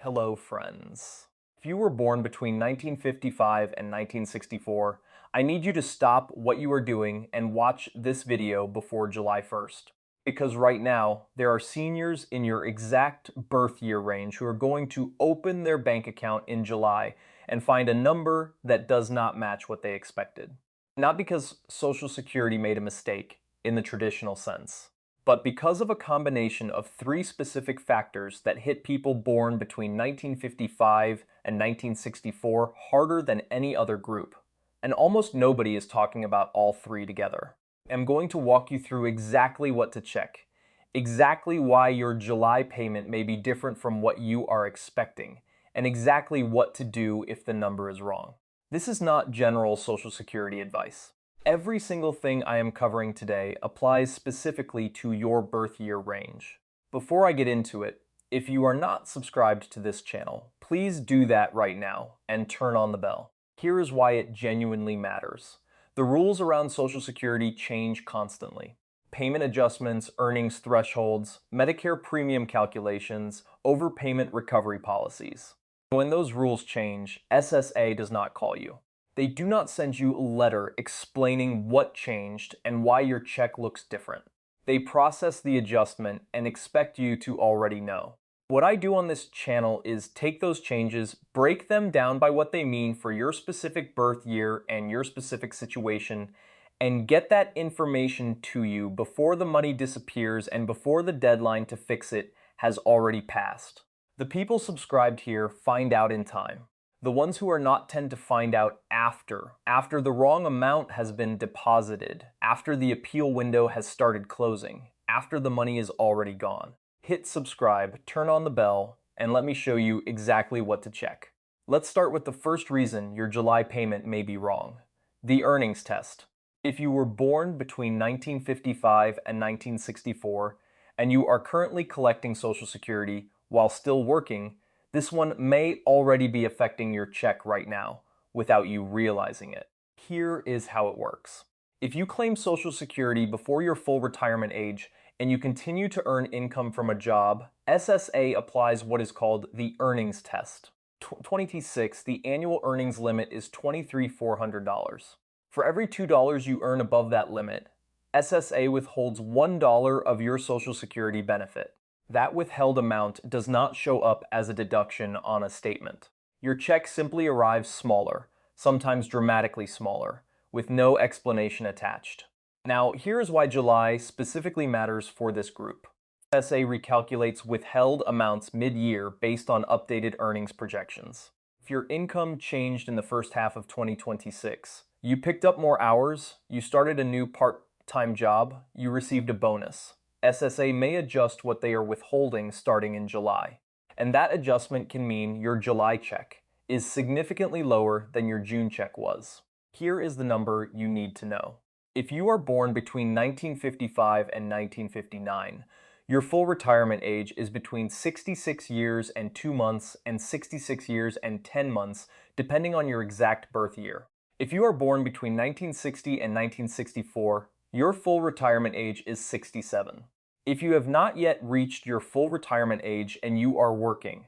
Hello, friends. If you were born between 1955 and 1964, I need you to stop what you are doing and watch this video before July 1st. Because right now, there are seniors in your exact birth year range who are going to open their bank account in July and find a number that does not match what they expected. Not because Social Security made a mistake in the traditional sense, but because of a combination of three specific factors that hit people born between 1955 and 1964 harder than any other group. And almost nobody is talking about all three together. I'm going to walk you through exactly what to check, exactly why your July payment may be different from what you are expecting, and exactly what to do if the number is wrong. This is not general Social Security advice. Every single thing I am covering today applies specifically to your birth year range. Before I get into it, if you are not subscribed to this channel, please do that right now and turn on the bell. Here is why it genuinely matters. The rules around Social Security change constantly. Payment adjustments, earnings thresholds, Medicare premium calculations, overpayment recovery policies. When those rules change, SSA does not call you. They do not send you a letter explaining what changed and why your check looks different. They process the adjustment and expect you to already know. What I do on this channel is take those changes, break them down by what they mean for your specific birth year and your specific situation, and get that information to you before the money disappears and before the deadline to fix it has already passed. The people subscribed here find out in time. The ones who are not tend to find out after the wrong amount has been deposited, after the appeal window has started closing, after the money is already gone. Hit subscribe, turn on the bell, and let me show you exactly what to check. Let's start with the first reason your July payment may be wrong: the earnings test. If you were born between 1955 and 1964, and you are currently collecting Social Security while still working, this one may already be affecting your check right now without you realizing it. Here is how it works. If you claim Social Security before your full retirement age and you continue to earn income from a job, SSA applies what is called the earnings test. 20T6, the annual earnings limit is $23,400. For every $2 you earn above that limit, SSA withholds $1 of your Social Security benefit. That withheld amount does not show up as a deduction on a statement. Your check simply arrives smaller, sometimes dramatically smaller, with no explanation attached. Now, here is why July specifically matters for this group. SSA recalculates withheld amounts mid-year based on updated earnings projections. If your income changed in the first half of 2026, you picked up more hours, you started a new part-time job, you received a bonus. SSA may adjust what they are withholding starting in July. And that adjustment can mean your July check is significantly lower than your June check was. Here is the number you need to know. If you are born between 1955 and 1959, your full retirement age is between 66 years and 2 months and 66 years and 10 months, depending on your exact birth year. If you are born between 1960 and 1964, your full retirement age is 67. If you have not yet reached your full retirement age and you are working,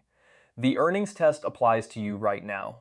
the earnings test applies to you right now.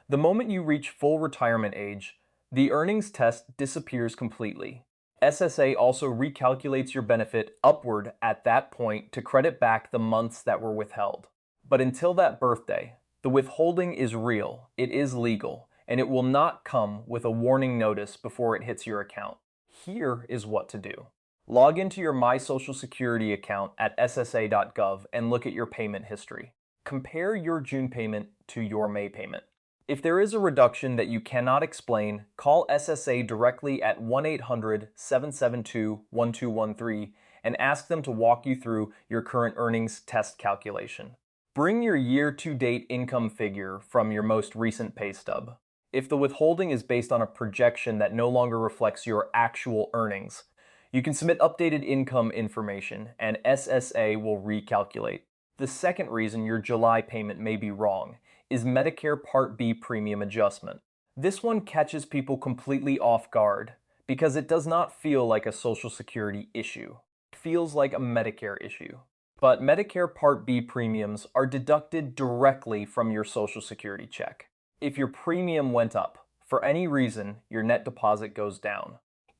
The moment you reach full retirement age, the earnings test disappears completely. SSA also recalculates your benefit upward at that point to credit back the months that were withheld. But until that birthday, the withholding is real, it is legal, and it will not come with a warning notice before it hits your account. Here is what to do. Log into your My Social Security account at ssa.gov and look at your payment history. Compare your June payment to your May payment. If there is a reduction that you cannot explain, call SSA directly at 1-800-772-1213 and ask them to walk you through your current earnings test calculation. Bring your year-to-date income figure from your most recent pay stub. If the withholding is based on a projection that no longer reflects your actual earnings, you can submit updated income information and SSA will recalculate. The second reason your July payment may be wrong is Medicare Part B premium adjustment. This one catches people completely off guard because it does not feel like a Social Security issue. It feels like a Medicare issue. But Medicare Part B premiums are deducted directly from your Social Security check. If your premium went up, for any reason, your net deposit goes down,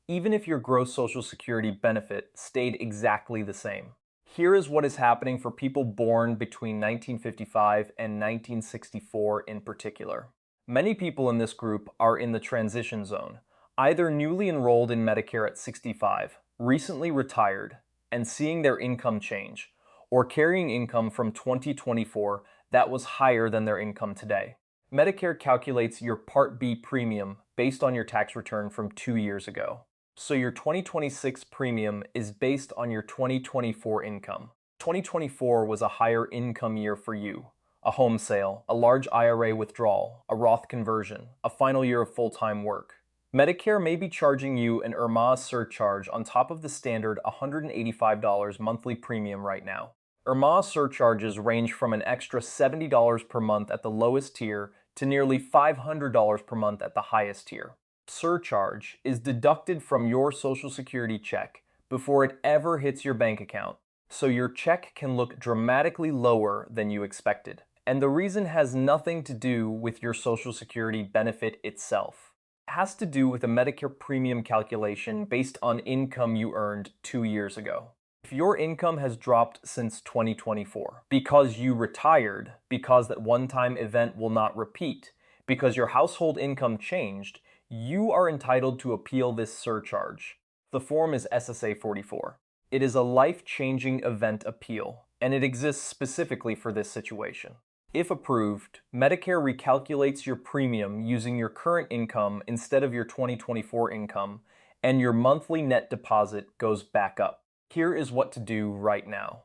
even if your gross Social Security benefit stayed exactly the same. Here is what is happening for people born between 1955 and 1964 in particular. Many people in this group are in the transition zone, either newly enrolled in Medicare at 65, recently retired, and seeing their income change, or carrying income from 2024 that was higher than their income today. Medicare calculates your Part B premium based on your tax return from 2 years ago. So your 2026 premium is based on your 2024 income. 2024 was a higher income year for you. A home sale, a large IRA withdrawal, a Roth conversion, a final year of full-time work. Medicare may be charging you an IRMAA surcharge on top of the standard $185 monthly premium right now. IRMAA surcharges range from an extra $70 per month at the lowest tier to nearly $500 per month at the highest tier. Surcharge is deducted from your Social Security check before it ever hits your bank account, so your check can look dramatically lower than you expected. And the reason has nothing to do with your Social Security benefit itself. It has to do with a Medicare premium calculation based on income you earned 2 years ago. If your income has dropped since 2024 because you retired, because that one-time event will not repeat, because your household income changed, you are entitled to appeal this surcharge. The form is SSA 44. It is a life-changing event appeal, and it exists specifically for this situation. If approved, Medicare recalculates your premium using your current income instead of your 2024 income, and your monthly net deposit goes back up. Here is what to do right now.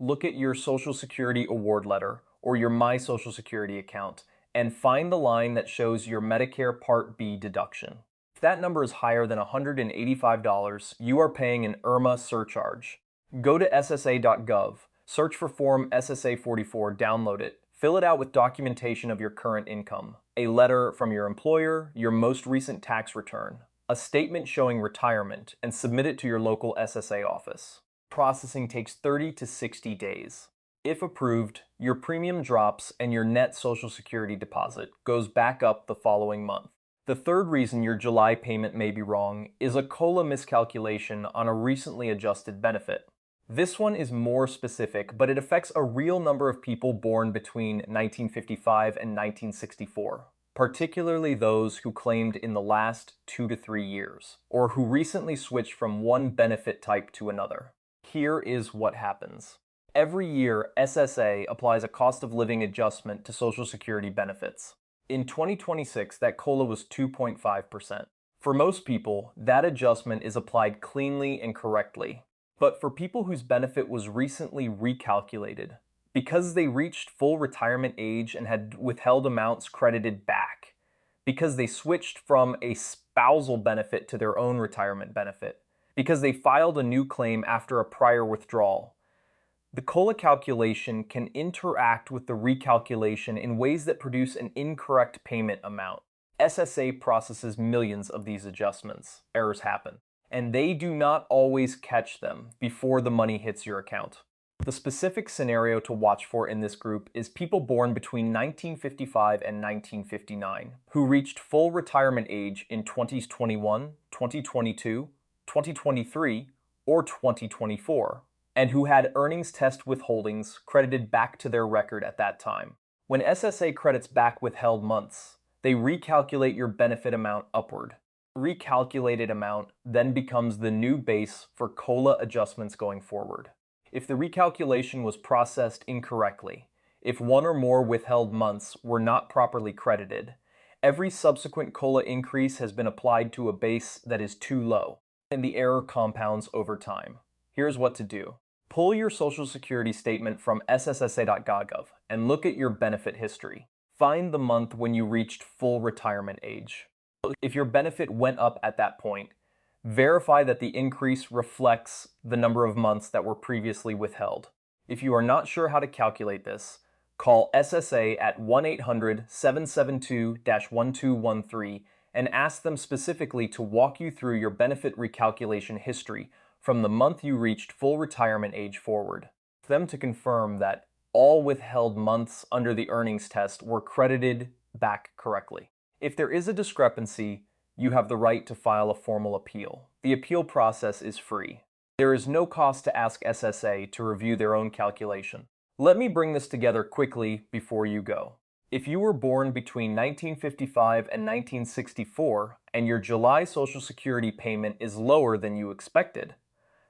Look at your Social Security award letter or your My Social Security account and find the line that shows your Medicare Part B deduction. If that number is higher than $185, you are paying an IRMAA surcharge. Go to ssa.gov, search for Form SSA 44, download it, fill it out with documentation of your current income, a letter from your employer, your most recent tax return, a statement showing retirement, and submit it to your local SSA office. Processing takes 30 to 60 days. If approved, your premium drops and your net Social Security deposit goes back up the following month. The third reason your July payment may be wrong is a COLA miscalculation on a recently adjusted benefit. This one is more specific, but it affects a real number of people born between 1955 and 1964. Particularly those who claimed in the last 2 to 3 years, or who recently switched from one benefit type to another. Here is what happens. Every year, SSA applies a cost of living adjustment to Social Security benefits. In 2026, that COLA was 2.5%. For most people, that adjustment is applied cleanly and correctly. But for people whose benefit was recently recalculated, because they reached full retirement age and had withheld amounts credited back, because they switched from a spousal benefit to their own retirement benefit, because they filed a new claim after a prior withdrawal, the COLA calculation can interact with the recalculation in ways that produce an incorrect payment amount. SSA processes millions of these adjustments. Errors happen, and they do not always catch them before the money hits your account. The specific scenario to watch for in this group is people born between 1955 and 1959 who reached full retirement age in 2021, 2022, 2023, or 2024, and who had earnings test withholdings credited back to their record at that time. When SSA credits back withheld months, they recalculate your benefit amount upward. Recalculated amount then becomes the new base for COLA adjustments going forward. If the recalculation was processed incorrectly, if one or more withheld months were not properly credited, every subsequent COLA increase has been applied to a base that is too low, and the error compounds over time. Here's what to do. Pull your Social Security statement from sssa.gov and look at your benefit history. Find the month when you reached full retirement age. If your benefit went up at that point, verify that the increase reflects the number of months that were previously withheld. If you are not sure how to calculate this, call SSA at 1-800-772-1213 and ask them specifically to walk you through your benefit recalculation history from the month you reached full retirement age forward. for them to confirm that all withheld months under the earnings test were credited back correctly. If there is a discrepancy, you have the right to file a formal appeal. The appeal process is free. There is no cost to ask SSA to review their own calculation. Let me bring this together quickly before you go. If you were born between 1955 and 1964 and your July Social Security payment is lower than you expected,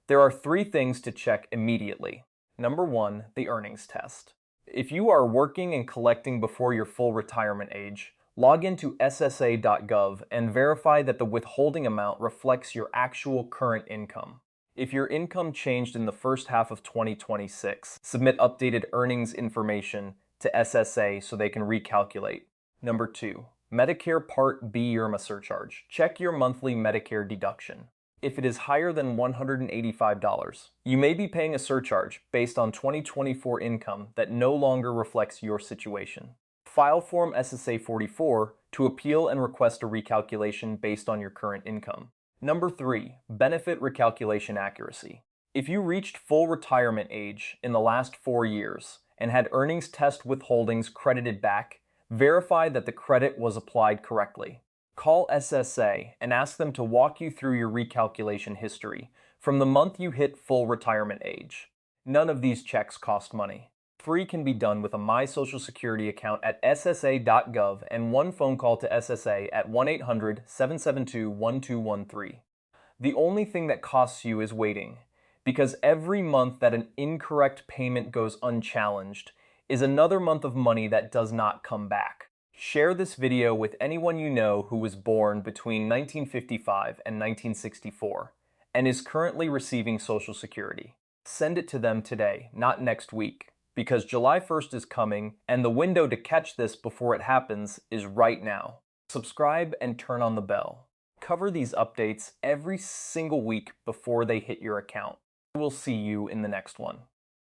there are 3 things to check immediately. Number 1, the earnings test. If you are working and collecting before your full retirement age, log into ssa.gov and verify that the withholding amount reflects your actual current income. If your income changed in the first half of 2026, submit updated earnings information to SSA so they can recalculate. Number 2, Medicare Part B IRMAA surcharge. Check your monthly Medicare deduction. If it is higher than $185, you may be paying a surcharge based on 2024 income that no longer reflects your situation. File Form SSA 44 to appeal and request a recalculation based on your current income. Number 3, benefit recalculation accuracy. If you reached full retirement age in the last 4 years and had earnings test withholdings credited back, verify that the credit was applied correctly. Call SSA and ask them to walk you through your recalculation history from the month you hit full retirement age. None of these checks cost money. Free can be done with a My Social Security account at ssa.gov and one phone call to SSA at 1-800-772-1213. The only thing that costs you is waiting, because every month that an incorrect payment goes unchallenged is another month of money that does not come back. Share this video with anyone you know who was born between 1955 and 1964 and is currently receiving Social Security. Send it to them today, not next week, because July 1st is coming and the window to catch this before it happens is right now. Subscribe and turn on the bell. Cover these updates every single week before they hit your account. We'll see you in the next one.